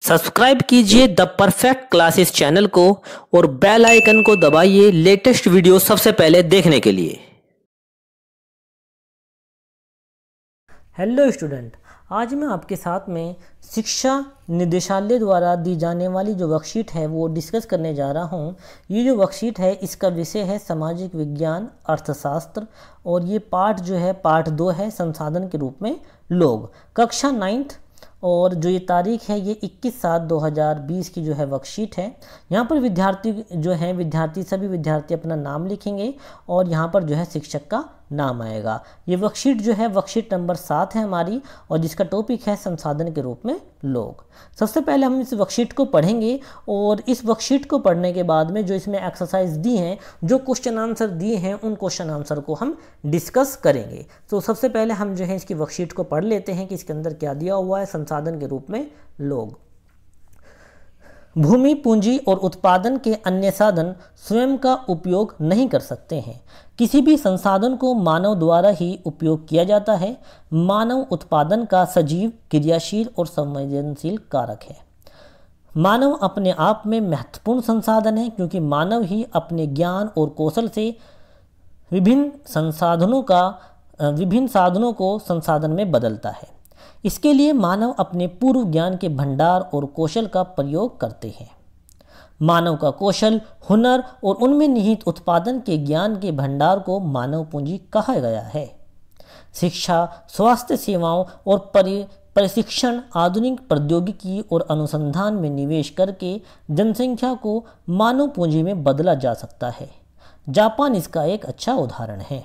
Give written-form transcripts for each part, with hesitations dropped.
Subscribe कीजिए the perfect classes channel को और बेल आइकन को दबाइए लेटेस्ट वीडियो सबसे पहले देखने के लिए। हेलो स्टूडेंट, आज मैं आपके साथ में शिक्षा निदेशालय द्वारा दी जाने वाली जो वर्कशीट है वो डिस्कस करने जा रहा हूँ। ये जो वर्कशीट है इसका विषय है सामाजिक विज्ञान अर्थशास्त्र और ये पार्ट जो है पार्ट 2 है संसाधन के रूप में लोग, कक्षा 9th। और जो ये तारीख है ये 21/7/2020 की जो है वर्कशीट है। यहाँ पर विद्यार्थी जो हैं सभी विद्यार्थी अपना नाम लिखेंगे और यहाँ पर जो है शिक्षक का नाम आएगा। ये वर्कशीट जो है वर्कशीट नंबर 7 है हमारी और जिसका टॉपिक है संसाधन के रूप में लोग। सबसे पहले हम इस वर्कशीट को पढ़ेंगे और इस वर्कशीट को पढ़ने के बाद में जो इसमें एक्सरसाइज दी हैं, जो क्वेश्चन आंसर दिए हैं, उन क्वेश्चन आंसर को हम डिस्कस करेंगे। तो सबसे पहले हम जो है इसकी वर्कशीट को पढ़ लेते हैं कि इसके अंदर क्या दिया हुआ है। संसाधन के रूप में लोग, भूमि, पूंजी और उत्पादन के अन्य साधन स्वयं का उपयोग नहीं कर सकते हैं। किसी भी संसाधन को मानव द्वारा ही उपयोग किया जाता है। मानव उत्पादन का सजीव, क्रियाशील और संवेदनशील कारक है। मानव अपने आप में महत्वपूर्ण संसाधन है क्योंकि मानव ही अपने ज्ञान और कौशल से विभिन्न साधनों को संसाधन में बदलता है। इसके लिए मानव अपने पूर्व ज्ञान के भंडार और कौशल का प्रयोग करते हैं। मानव का कौशल, हुनर और उनमें निहित उत्पादन के ज्ञान के भंडार को मानव पूंजी कहा गया है। शिक्षा, स्वास्थ्य सेवाओं और प्रशिक्षण, आधुनिक प्रौद्योगिकी और अनुसंधान में निवेश करके जनसंख्या को मानव पूंजी में बदला जा सकता है। जापान इसका एक अच्छा उदाहरण है।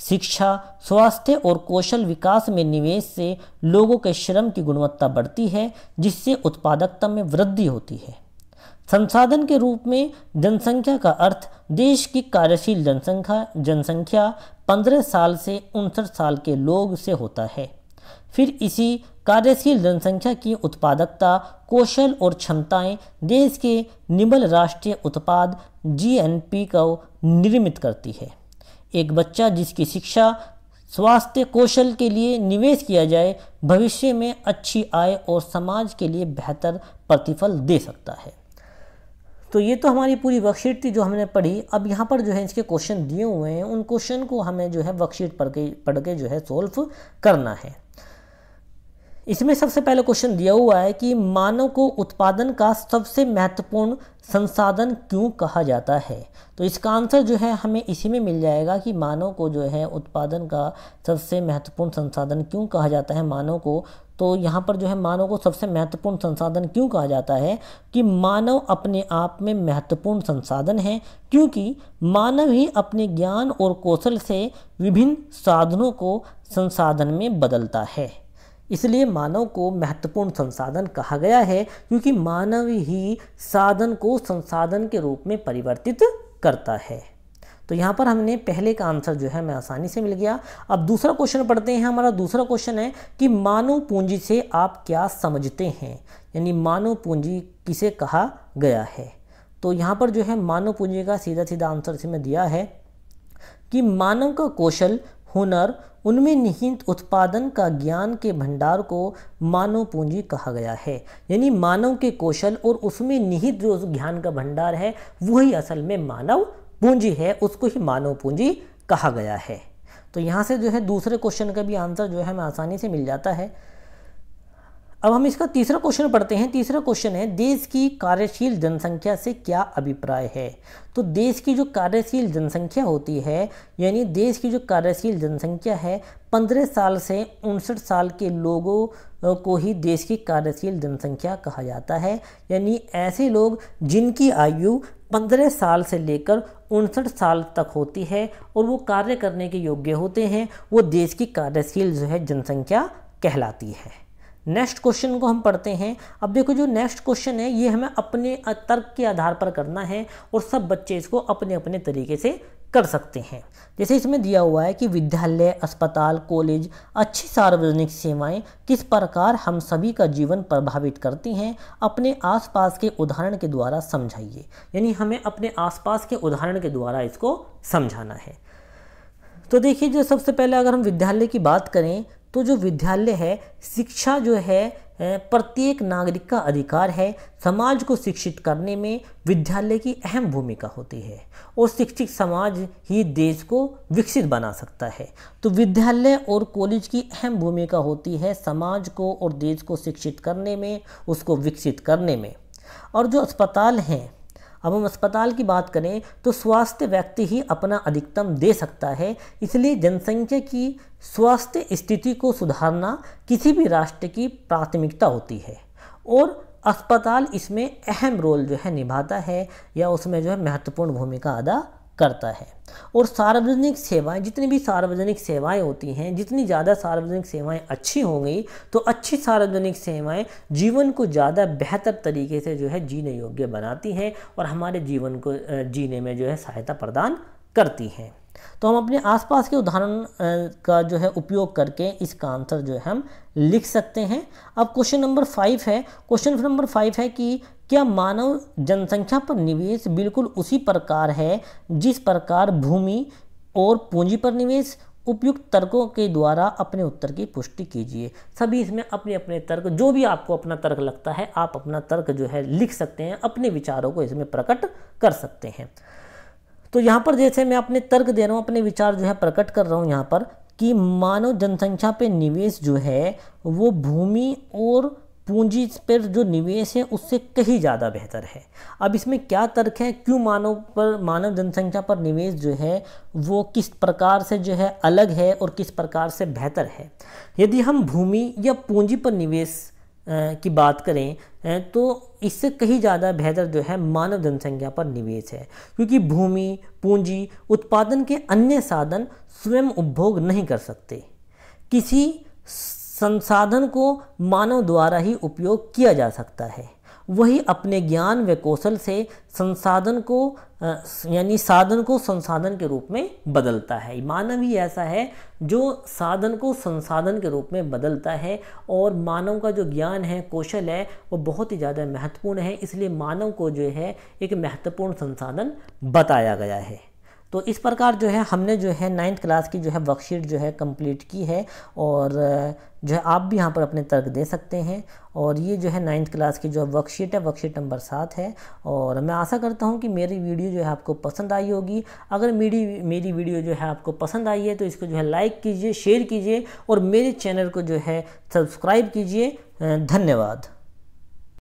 शिक्षा, स्वास्थ्य और कौशल विकास में निवेश से लोगों के श्रम की गुणवत्ता बढ़ती है जिससे उत्पादकता में वृद्धि होती है। संसाधन के रूप में जनसंख्या का अर्थ देश की कार्यशील जनसंख्या 15 साल से 59 साल के लोग से होता है। फिर इसी कार्यशील जनसंख्या की उत्पादकता, कौशल और क्षमताएं देश के निम्न राष्ट्रीय उत्पाद GNP को निर्मित करती है। एक बच्चा जिसकी शिक्षा, स्वास्थ्य, कौशल के लिए निवेश किया जाए भविष्य में अच्छी आय और समाज के लिए बेहतर प्रतिफल दे सकता है। तो ये तो हमारी पूरी वर्कशीट थी जो हमने पढ़ी। अब यहाँ पर जो है इसके क्वेश्चन दिए हुए हैं, उन क्वेश्चन को हमें जो है वर्कशीट पढ़ के जो है सोल्व करना है। इसमें सबसे पहले क्वेश्चन दिया हुआ है कि मानव को उत्पादन का सबसे महत्वपूर्ण संसाधन क्यों कहा जाता है। तो इसका आंसर जो है हमें इसी में मिल जाएगा कि मानव को जो है उत्पादन का सबसे महत्वपूर्ण संसाधन क्यों कहा जाता है मानव को। तो यहाँ पर जो है मानव को सबसे महत्वपूर्ण संसाधन क्यों कहा जाता है कि मानव अपने आप में महत्वपूर्ण संसाधन है क्योंकि मानव ही अपने ज्ञान और कौशल से विभिन्न साधनों को संसाधन में बदलता है। इसलिए मानव को महत्वपूर्ण संसाधन कहा गया है क्योंकि मानव ही साधन को संसाधन के रूप में परिवर्तित करता है। तो यहाँ पर हमने पहले का आंसर जो है हमें आसानी से मिल गया। अब दूसरा क्वेश्चन पढ़ते हैं। हमारा दूसरा क्वेश्चन है कि मानव पूंजी से आप क्या समझते हैं, यानी मानव पूंजी किसे कहा गया है। तो यहाँ पर जो है मानव पूंजी का सीधा सीधा आंसर इसमें दिया है कि मानव का कौशल, हुनर, उनमें निहित उत्पादन का ज्ञान के भंडार को मानव पूंजी कहा गया है। यानी मानव के कौशल और उसमें निहित जो ज्ञान का भंडार है वही असल में मानव पूंजी है, उसको ही मानव पूंजी कहा गया है। तो यहाँ से जो है दूसरे क्वेश्चन का भी आंसर जो है हमें आसानी से मिल जाता है। अब हम इसका तीसरा क्वेश्चन पढ़ते हैं। तीसरा क्वेश्चन है देश की कार्यशील जनसंख्या से क्या अभिप्राय है। तो देश की जो कार्यशील जनसंख्या होती है, यानी देश की जो कार्यशील जनसंख्या है 15 साल से 59 साल के लोगों को ही देश की कार्यशील जनसंख्या कहा जाता है। यानी ऐसे लोग जिनकी आयु 15 साल से लेकर 59 साल तक होती है और वो कार्य करने के योग्य होते हैं, वो देश की कार्यशील जो है जनसंख्या कहलाती है। नेक्स्ट क्वेश्चन को हम पढ़ते हैं। अब देखो जो नेक्स्ट क्वेश्चन है ये हमें अपने तर्क के आधार पर करना है और सब बच्चे इसको अपने अपने तरीके से कर सकते हैं। जैसे इसमें दिया हुआ है कि विद्यालय, अस्पताल, कॉलेज, अच्छी सार्वजनिक सेवाएं किस प्रकार हम सभी का जीवन प्रभावित करती हैं, अपने आसपास के उदाहरण के द्वारा समझाइए। यानी हमें अपने आसपास के उदाहरण के द्वारा इसको समझाना है। तो देखिए जो सबसे पहले अगर हम विद्यालय की बात करें तो जो विद्यालय है, शिक्षा जो है प्रत्येक नागरिक का अधिकार है। समाज को शिक्षित करने में विद्यालय की अहम भूमिका होती है और शिक्षित समाज ही देश को विकसित बना सकता है। तो विद्यालय और कॉलेज की अहम भूमिका होती है समाज को और देश को शिक्षित करने में, उसको विकसित करने में। और जो अस्पताल हैं, अब हम अस्पताल की बात करें तो स्वास्थ्य व्यक्ति ही अपना अधिकतम दे सकता है, इसलिए जनसंख्या की स्वास्थ्य स्थिति को सुधारना किसी भी राष्ट्र की प्राथमिकता होती है और अस्पताल इसमें अहम रोल जो है निभाता है या उसमें जो है महत्वपूर्ण भूमिका अदा करता है। और सार्वजनिक सेवाएं, जितनी भी सार्वजनिक सेवाएं होती हैं, जितनी ज़्यादा सार्वजनिक सेवाएं अच्छी होंगी तो अच्छी सार्वजनिक सेवाएं जीवन को ज़्यादा बेहतर तरीके से जो है जीने योग्य बनाती हैं और हमारे जीवन को जीने में जो है सहायता प्रदान करती हैं। तो हम अपने आसपास के उदाहरण का जो है उपयोग करके इसका आंसर जो है हम लिख सकते हैं। अब क्वेश्चन नंबर 5 है। क्वेश्चन नंबर 5 है कि क्या मानव जनसंख्या पर निवेश बिल्कुल उसी प्रकार है जिस प्रकार भूमि और पूंजी पर निवेश? उपयुक्त तर्कों के द्वारा अपने उत्तर की पुष्टि कीजिए। सभी इसमें अपने अपने तर्क, जो भी आपको अपना तर्क लगता है आप अपना तर्क जो है लिख सकते हैं, अपने विचारों को इसमें प्रकट कर सकते हैं। तो यहाँ पर जैसे मैं अपने तर्क दे रहा हूँ, अपने विचार जो है प्रकट कर रहा हूँ यहाँ पर कि मानव जनसंख्या पे निवेश जो है वो भूमि और पूंजी पर जो निवेश है उससे कहीं ज़्यादा बेहतर है। अब इसमें क्या तर्क है, क्यों मानव जनसंख्या पर निवेश जो है वो किस प्रकार से जो है अलग है और किस प्रकार से बेहतर है। यदि हम भूमि या पूंजी पर निवेश की बात करें तो इससे कहीं ज़्यादा बेहतर जो है मानव जनसंख्या पर निवेश है, क्योंकि भूमि, पूंजी, उत्पादन के अन्य साधन स्वयं उपभोग नहीं कर सकते। किसी संसाधन को मानव द्वारा ही उपयोग किया जा सकता है, वही अपने ज्ञान व कौशल से संसाधन को यानी साधन को संसाधन के रूप में बदलता है। मानव ही ऐसा है जो साधन को संसाधन के रूप में बदलता है और मानव का जो ज्ञान है, कौशल है वो बहुत ही ज़्यादा महत्वपूर्ण है, इसलिए मानव को जो है एक महत्वपूर्ण संसाधन बताया गया है। तो इस प्रकार जो है हमने जो है 9th क्लास की जो है वर्कशीट जो है कंप्लीट की है और जो है आप भी यहाँ पर अपने तर्क दे सकते हैं। और ये जो है 9th क्लास की जो वर्कशीट है, वर्कशीट नंबर 7 है। और मैं आशा करता हूँ कि मेरी वीडियो जो है आपको पसंद आई होगी। अगर मेरी वीडियो जो है आपको पसंद आई है तो इसको जो है लाइक कीजिए, शेयर कीजिए और मेरे चैनल को जो है सब्सक्राइब कीजिए। धन्यवाद।